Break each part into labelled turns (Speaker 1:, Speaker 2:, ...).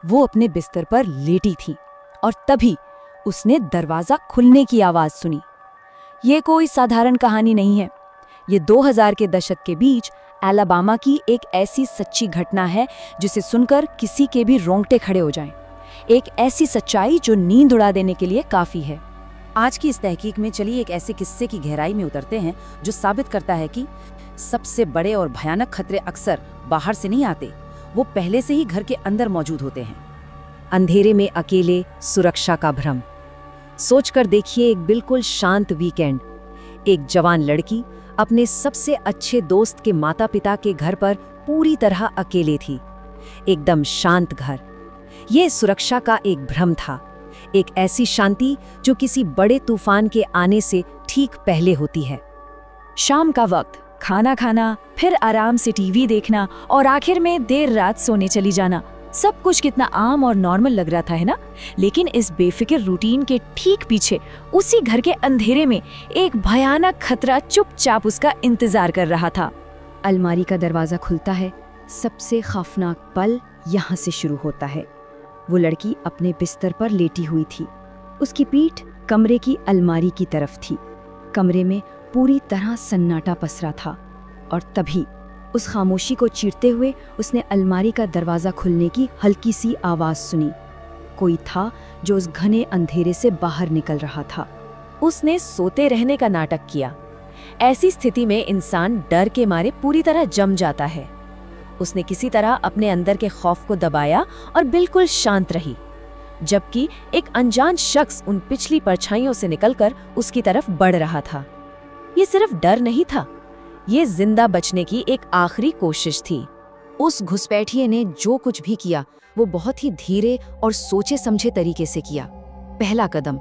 Speaker 1: वो अपने बिस्तर पर लेटी थी और तभी उसने दरवाजा खुलने की आवाज सुनी। ये कोई साधारण कहानी नहीं है, ये 2000 के दशक के बीच अलाबामा की एक ऐसी सच्ची घटना है जिसे सुनकर किसी के भी रोंगटे खड़े हो जाएं। एक ऐसी सच्चाई जो नींद उड़ा देने के लिए काफी है। आज की इस तहकीक में चलिए एक ऐसे किस्से की गहराई में उतरते हैं जो साबित करता है कि सबसे बड़े और भयानक खतरे अक्सर बाहर से नहीं आते, वो पहले से ही घर के अंदर मौजूद होते हैं। अंधेरे में अकेले, सुरक्षा का भ्रम। सोचकर देखिए, एक बिल्कुल शांत वीकेंड, एक जवान लड़की अपने सबसे अच्छे दोस्त के माता पिता के घर पर पूरी तरह अकेले थी। एकदम शांत घर। ये सुरक्षा का एक भ्रम था, एक ऐसी शांति जो किसी बड़े तूफान के आने से ठीक पहले होती है। शाम का वक्त, खाना खाना, फिर आराम से टीवी देखना और आखिर में देर रात सोने चली जाना, सब कुछ कितना आम और नॉर्मल लग रहा था, है ना? लेकिन इस बेफिक्र रूटीन के ठीक पीछे, उसी घर के अंधेरे में एक भयानक खतरा चुपचाप उसका इंतजार कर रहा था। अलमारी का दरवाजा खुलता है। सबसे खौफनाक पल यहाँ से शुरू होता है। वो लड़की अपने बिस्तर पर लेटी हुई थी। उसकी पीठ कमरे की अलमारी की तरफ थी। कमरे में पूरी तरह सन्नाटा पसरा था और तभी उस खामोशी को चीरते हुए उसने अलमारी का दरवाजा खुलने की हल्की सी आवाज सुनी। कोई था जो उस घने अंधेरे से बाहर निकल रहा था। उसने सोते रहने का नाटक किया। ऐसी स्थिति में इंसान डर के मारे पूरी तरह जम जाता है। उसने किसी तरह अपने अंदर के खौफ को दबाया और बिल्कुल शांत रही, जबकि एक अनजान शख्स उन पिछली परछाइयों से निकलकर उसकी तरफ बढ़ रहा था। ये सिर्फ डर नहीं था, ये जिंदा बचने की एक आखिरी कोशिश थी। उस घुसपैठिए ने जो कुछ भी किया वो बहुत ही धीरे और सोचे समझे तरीके से किया। पहला कदम,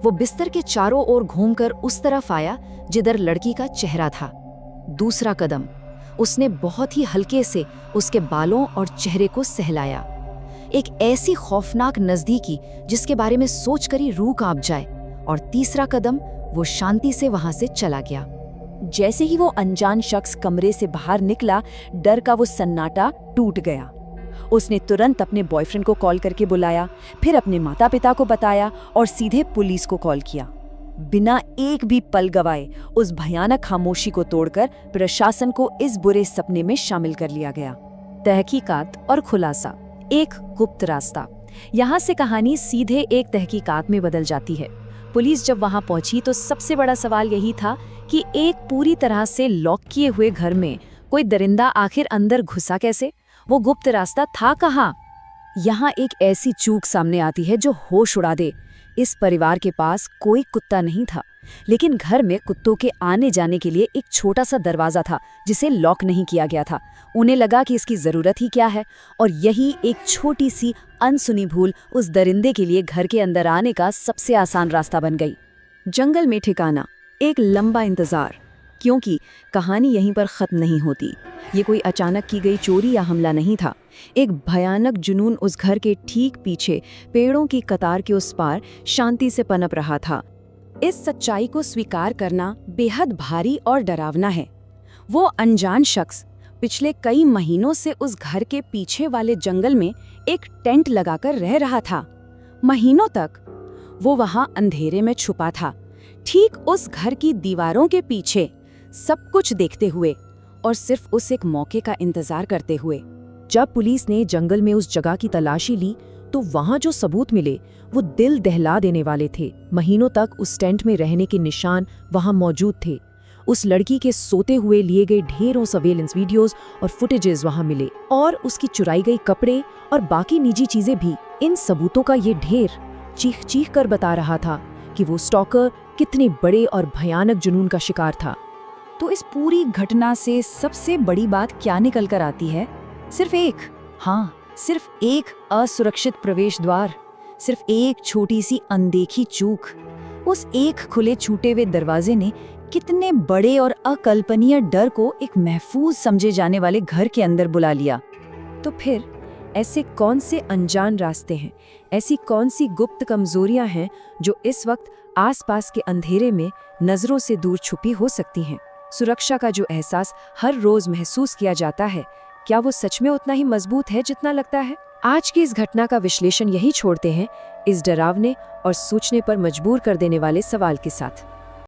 Speaker 1: वो बिस्तर के चारों ओर घूमकर उस तरफ आया जिधर लड़की का चेहरा था। दूसरा कदम, उसने बहुत ही हल्के से उसके बालों और चेहरे को सहलाया। एक ऐसी खौफनाक नजदीकी जिसके बारे में सोचकर ही रूह कांप जाए। और तीसरा कदम, वो शांति से वहां से चला गया। जैसे ही वो अनजान शख्स कमरे से बाहर निकला, डर का वो सन्नाटा टूट गया। उसने तुरंत अपने बॉयफ्रेंड को कॉल करके बुलाया, फिर अपने माता पिता को बताया और सीधे पुलिस को कॉल किया। बिना एक भी पल गवाए उस भयानक खामोशी को तोड़कर प्रशासन को इस बुरे सपने में शामिल कर लिया गया। तहकीकात और खुलासा, एक गुप्त रास्ता। यहाँ से कहानी सीधे एक तहकीकात में बदल जाती है। पुलिस जब वहां पहुंची तो सबसे बड़ा सवाल यही था कि एक पूरी तरह से लॉक किए हुए घर में कोई दरिंदा आखिर अंदर घुसा कैसे? वो गुप्त रास्ता था कहाँ? यहाँ एक ऐसी चूक सामने आती है जो होश उड़ा दे। इस परिवार के पास कोई कुत्ता नहीं था, लेकिन घर में कुत्तों के आने जाने के लिए एक छोटा सा दरवाजा था जिसे लॉक नहीं किया गया था। उन्हें लगा कि इसकी जरूरत ही क्या है, और यही एक छोटी सी अनसुनी भूल उस दरिंदे के लिए घर के अंदर आने का सबसे आसान रास्ता बन गई। जंगल में ठिकाना, एक लंबा इंतजार, क्योंकि कहानी यहीं पर खत्म नहीं होती। ये कोई अचानक की गई चोरी या हमला नहीं था। एक भयानक जुनून उस घर के ठीक पीछे पेड़ों की कतार के उस पार शांति से पनप रहा था। इस सच्चाई को स्वीकार करना बेहद भारी और डरावना है। वो अनजान शख्स पिछले कई महीनों से उस घर के पीछे वाले जंगल में एक टेंट लगाकर रह रहा था। महीनों तक वो वहां अंधेरे में छुपा था, ठीक उस घर की दीवारों के पीछे, सब कुछ देखते हुए और सिर्फ उस एक मौके का इंतजार करते हुए। जब पुलिस ने जंगल में उस जगह की तलाशी ली तो वहां जो सबूत मिले वो दिल दहला देने वाले थे। महीनों तक उस टेंट में रहने के निशान वहां मौजूद थे। उस लड़की के सोते हुए लिए गए ढेरों सर्वेलेंस वीडियोस और फुटेजेस वहां मिले, और उसकी चुराई गई कपड़े और बाकी निजी चीजें भी। इन सबूतों का ये ढेर चीख चीख कर बता रहा था कि वो स्टॉकर कितने बड़े और भयानक जुनून का शिकार था। तो इस पूरी घटना से सबसे बड़ी बात क्या निकल कर आती है? सिर्फ एक, हाँ, सिर्फ एक असुरक्षित प्रवेश द्वार, सिर्फ एक छोटी सी अनदेखी चूक। उस एक खुले छूटे हुए दरवाजे ने कितने बड़े और अकल्पनीय डर को एक महफूज समझे जाने वाले घर के अंदर बुला लिया। तो फिर ऐसे कौन से अनजान रास्ते हैं, ऐसी कौन सी गुप्त कमजोरियां हैं जो इस वक्त आसपास के अंधेरे में नजरों से दूर छुपी हो सकती हैं? सुरक्षा का जो एहसास हर रोज महसूस किया जाता है, क्या वो सच में उतना ही मजबूत है जितना लगता है?
Speaker 2: आज की इस घटना का विश्लेषण यही छोड़ते हैं, इस डरावने और सोचने पर मजबूर कर देने वाले सवाल के साथ।